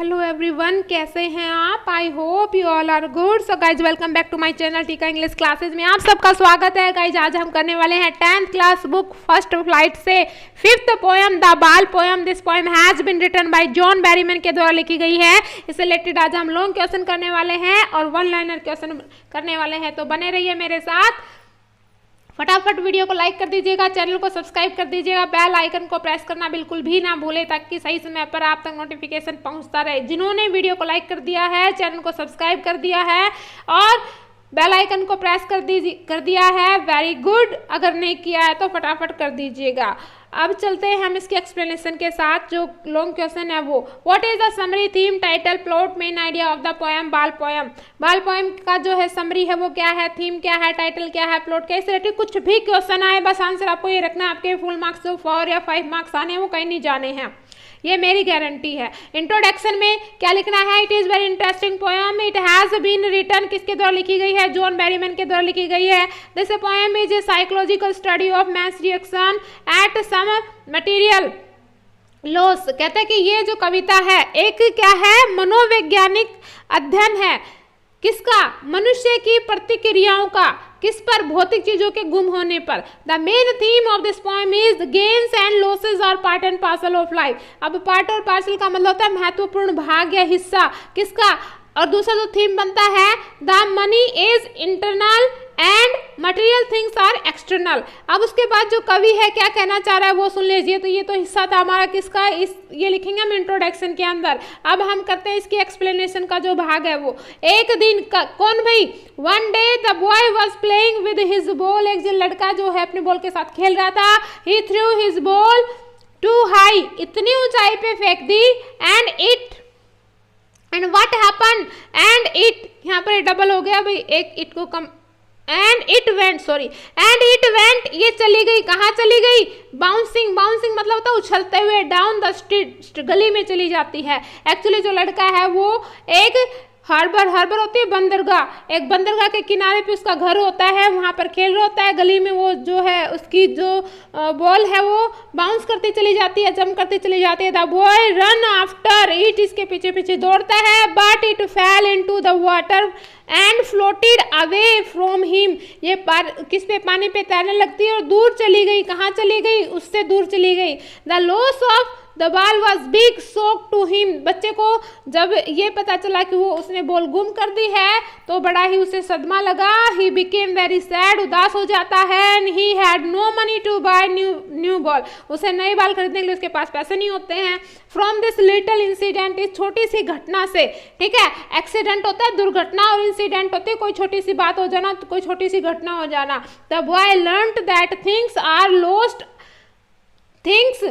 Hello everyone, कैसे हैं आप? I hope you all are good. So guys, welcome back to my channel टीका English classes में आप सबका स्वागत है। गाइज, आज हम करने वाले हैं 10th class book first flight से 5th poem the ball poem. This poem has been written by John Berryman के द्वारा लिखी गई है। इससे रिलेटेड आज हम लॉन्ग क्वेश्चन करने वाले हैं और वन लाइनर क्वेश्चन करने वाले हैं, तो बने रहिए मेरे साथ। फटाफट वीडियो को लाइक कर दीजिएगा, चैनल को सब्सक्राइब कर दीजिएगा, बेल आइकन को प्रेस करना बिल्कुल भी ना भूलें ताकि सही समय पर आप तक नोटिफिकेशन पहुंचता रहे। जिन्होंने वीडियो को लाइक कर दिया है, चैनल को सब्सक्राइब कर दिया है और बेल आइकन को प्रेस कर दिया है, वेरी गुड। अगर नहीं किया है तो फटाफट कर दीजिएगा। अब चलते हैं हम इसके एक्सप्लेनेशन के साथ। जो लॉन्ग क्वेश्चन है वो, what is the summary, theme, title, plot, main idea of the poem बाल पोएम। बाल पोएम का जो है समरी है वो क्या है, थीम क्या है, टाइटल क्या है, प्लॉट क्या है, इससे रिलेटेड कुछ भी क्वेश्चन आए बस आंसर आपको ये रखना है। आपके फुल मार्क्स जो 4 या 5 मार्क्स आने हैं वो कहीं नहीं जाने हैं, ये मेरी गारंटी है। इंट्रोडक्शन में क्या लिखना है, it is very interesting poem, it has been written, किसके द्वारा लिखी गई है, जॉन बैरीमैन के द्वारा लिखी गई है। This poem is a psychological study of man's reaction at some material loss. कहते हैं कि ये जो कविता है एक क्या है, मनोवैज्ञानिक अध्ययन है। किसका, मनुष्य की प्रतिक्रियाओं का, किस पर, भौतिक चीजों के गुम होने पर। The main theme of this poem is gains and losses are part and parcel of life. अब पार्ट और पार्सल का मतलब होता है महत्वपूर्ण भाग या हिस्सा, किसका। और दूसरा जो थीम बनता है, the money is internal and material things are external. अब उसके बाद जो कवि है क्या कहना चाह रहा है वो सुन लीजिए। तो ये तो हिस्सा था हमारा किसका, ये लिखेंगे हम इंट्रोडक्शन के अंदर। अब हम करते हैं इसकी एक्सप्लेनेशन का जो भाग है वो। एक दिन का कौन भाई, one day the boy was playing with his ball. एक दिन लड़का जो है अपने बॉल के साथ खेल रहा था। He threw his ball to high, इतनी ऊंचाई पे फेंक दी। And what happen, and it, यहाँ पर डबल हो गया भाई, एक इट को कम, एंड इट वेंट, ये चली गई, कहाँ चली गई, बाउंसिंग मतलब होता है उछलते हुए, डाउन द स्ट्रीट, गली में चली जाती है। एक्चुअली जो लड़का है वो एक हार्बर होती है बंदरगाह, एक बंदरगाह के किनारे पे उसका घर होता है, वहाँ पर खेल रहा होता है। गली में वो जो है उसकी जो बॉल है वो बाउंस करती चली जाती है, जंप करती चली जाती है। The boy run after it, इसके पीछे पीछे दौड़ता है। But it fail into the water and floated away from him, ये किस पे, पानी पे तैरने लगती है और दूर चली गई, कहाँ चली गई, उससे दूर चली गई। The loss of the ball was big shock to him, बच्चे को जब ये पता चला कि वो उसने बॉल गुम कर दी है तो बड़ा ही उसे सदमा लगा। ही बिकेम वेरी सैड, उदास हो जाता है। And he had no money to buy new ball, उसे नए बॉल खरीदने के लिए उसके पास पैसे नहीं होते हैं। फ्रॉम दिस लिटिल इंसिडेंट, इस छोटी सी घटना से, ठीक है, एक्सीडेंट होता है दुर्घटना और इंसिडेंट होती है कोई छोटी सी बात हो जाना, तो कोई छोटी सी घटना हो जाना। The boy learned that things are lost, things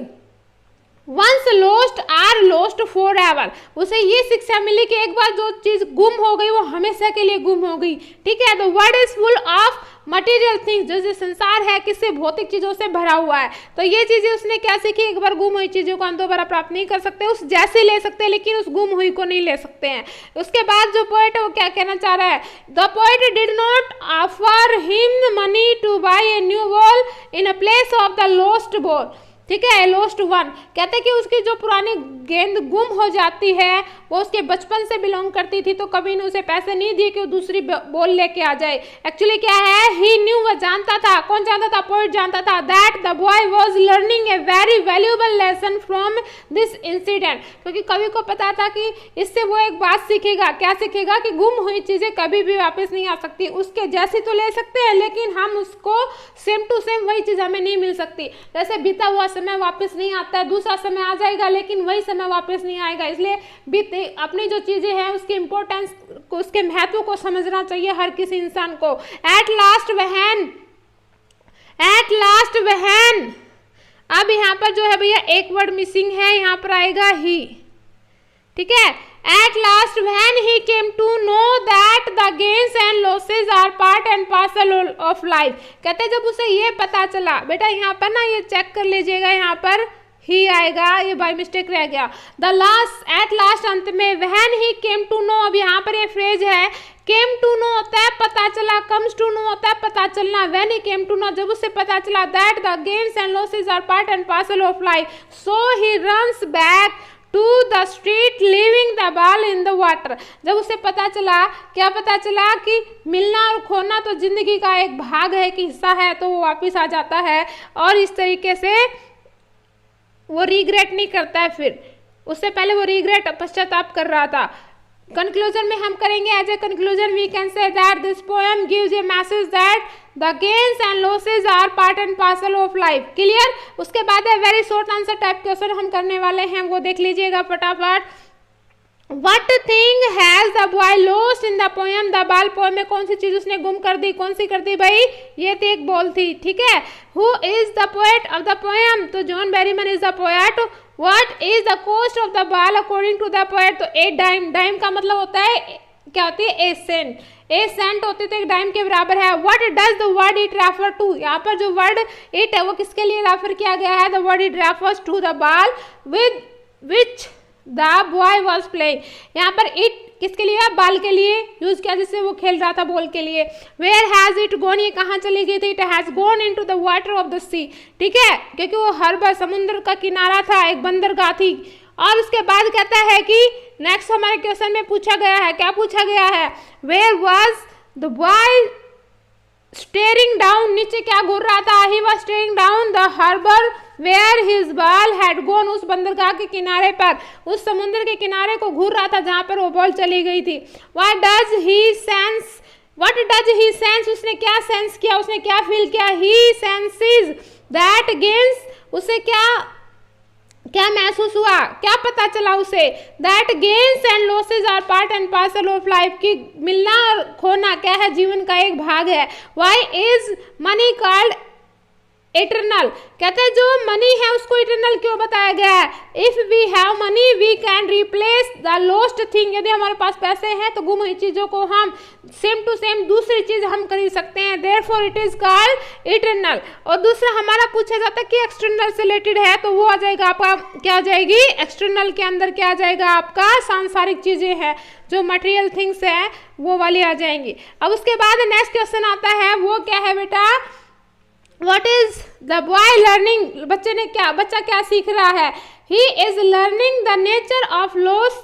once lost are lost forever. उसे ये शिक्षा मिली कि एक बार जो चीज गुम हो गई वो हमेशा के लिए गुम हो गई, ठीक है। The world is full of material things, जो संसार है किससे, भौतिक चीजों से भरा हुआ है। तो ये चीजें उसने क्या सीखी, एक बार गुम हुई चीजों को हम दोबारा प्राप्त नहीं कर सकते, उस जैसे ले सकते हैं लेकिन उस गुम हुई को नहीं ले सकते हैं। उसके बाद जो पोएट है वो क्या कहना चाह रहा है, the poet did not offer him money to buy a new ball in a place of the lost ball, ठीक है, लॉस्ट वन। कहते हैं कि उसकी जो पुरानी गेंद गुम हो जाती है वो उसके बचपन से बिलोंग करती थी, तो कभी ने उसे पैसे नहीं दिए कि वो दूसरी बॉल लेके आ जाए। एक्चुअली क्या है, ही न्यू, वो जानता था, कौन जानता था, पोएट जानता था, that the boy was learning a very valuable lesson from this incident, क्योंकि कवि को पता था कि इससे वो एक बात सीखेगा। क्या सीखेगा, कि गुम हुई चीजें कभी भी वापस नहीं आ सकती, उसके जैसी तो ले सकते हैं लेकिन हम उसको सेम टू सेम वही चीज हमें नहीं मिल सकती। जैसे बीता हुआ समय वापस नहीं आता है, दूसरा समय आ जाएगा लेकिन वही समय वापस नहीं आएगा। इसलिए अपनी जो चीजें हैं उसकी इंपॉर्टेंस को, उसके महत्व को समझना चाहिए हर किसी इंसान को। एट लास्ट वहन, अब यहाँ पर जो है भैया एक वर्ड मिसिंग है, यहाँ पर आएगा ही, ठीक है। At last when he came to know that the gains and losses are part and parcel of life, कहते जब उसे ये पता चला, बेटा यहाँ पर ना ये चेक कर लीजिएगा, यहाँ पर ही आएगा, ये बाय मिस्टेक रह गया। द लास्ट, एट लास्ट अंत में, when he came to know, अब यहाँ पर ये फ्रेज है, came to know होता है पता चला, comes to know होता है पता चलना। when he came to know, जब उसे पता चला, that the gains and losses are part and parcel of life, so he runs back to the street leaving the the ball in the water. जब उसे पता चला, क्या पता चला कि मिलना और खोना तो जिंदगी का एक भाग है, कि हिस्सा है, तो वो वापस आ जाता है और इस तरीके से वो रिग्रेट नहीं करता है। फिर उससे पहले वो रिग्रेट पश्चाताप कर रहा था। कंक्लूजन में हम करेंगे, as a conclusion we can say that this poem gives a message that the gains and losses are part and parcel of life. Clear. उसके बाद है very short answer type question हम करने वाले हैं, वो देख लीजिएगा फटाफट। What thing has the boy lost in the poem? The ball poem में कौन सी चीज उसने गुम कर दी? कौन सी कर दी भाई? ये थी एक बॉल थी, ठीक है। Who is the poet of the poem? तो John बेरीमन is the poet. What is the cost of the ball according to the poet? तो 8 डाइम। डाइम का मतलब होता है, क्या होती है? 8 सेंट। 8 सेंट होती तो 1 डाइम के बराबर है। What does the word it refer to? यहाँ पर जो वर्ड it है वो किसके लिए रेफर किया गया है? The word it refers to the ball with which the boy was playing. यहाँ पर इट किसके लिए? बाल के लिए यूज किया, जिससे वो खेल रहा था, बॉल के लिए। Where has it gone? ये कहाँ चली गई थी? It has gone into the water of the sea, ठीक है, क्योंकि वो हार्बर समुद्र का किनारा था, एक बंदरगाह थी। और उसके बाद कहता है कि नेक्स्ट हमारे क्वेश्चन में पूछा गया है, क्या पूछा गया है? Where was the boy staring down? नीचे क्या घूर रहा था? He was staring down the harbour where his ball had gone. उस बंदरगाह के किनारे पर, उस समुद्र के किनारे को घूर रहा था जहां पर वो बॉल चली गई थी। What does he sense? What does he sense? उसने क्या सेंस किया? उसने क्या फील किया? ही सेंसेस दैट गेन्स, उसे क्या महसूस हुआ? क्या पता चला उसे? That gains and losses are part and parcel of life, की मिलना और खोना क्या है? जीवन का एक भाग है। Why is money called eternal? कहते हैं जो मनी है उसको इटरनल क्यों बताया गया है? If we have money we can replace the lost thing. यदि हमारे पास पैसे हैं तो गुम हुई चीजों को हम सेम टू सेम दूसरी चीज हम खरीद सकते हैं। Therefore it is called eternal. और दूसरा हमारा पूछा जाता है कि एक्सटर्नल से रिलेटेड है, तो वो आ जाएगा आपका, क्या आ जाएगी? एक्सटर्नल के अंदर क्या आ जाएगा आपका? सांसारिक चीजें हैं, जो मटेरियल थिंग्स है वो वाली आ जाएंगी। अब उसके बाद नेक्स्ट क्वेश्चन आता है, वो क्या है बेटा? What is the boy learning? बच्चा क्या सीख रहा है? He is learning the nature of loss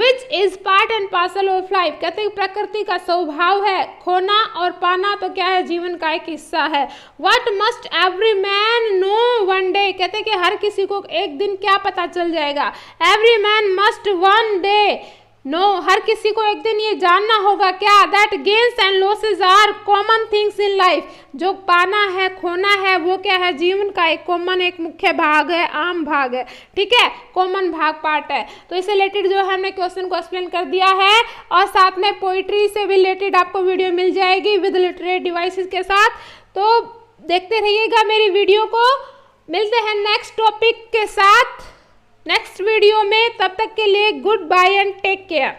which is part and parcel of life। कहते हैं प्रकृति का स्वभाव है, खोना और पाना तो क्या है? जीवन का एक हिस्सा है। What must every man know one day? कहते हैं कि हर किसी को एक दिन क्या पता चल जाएगा? Every man must one day know, हर किसी को एक दिन ये जानना होगा क्या? That gains and losses are common things in life. जो पाना है, खोना है, वो क्या है? जीवन का एक कॉमन, एक मुख्य भाग है, आम भाग है, ठीक है, कॉमन भाग, पार्ट है। तो इससे रिलेटेड जो है हमने क्वेश्चन को एक्सप्लेन कर दिया है, और साथ में पोइट्री से भी रिलेटेड आपको वीडियो मिल जाएगी विद लिटरेरी डिवाइसेस के साथ। तो देखते रहिएगा मेरी वीडियो को। मिलते हैं नेक्स्ट टॉपिक के साथ नेक्स्ट वीडियो में। तब तक के लिए goodbye and take care.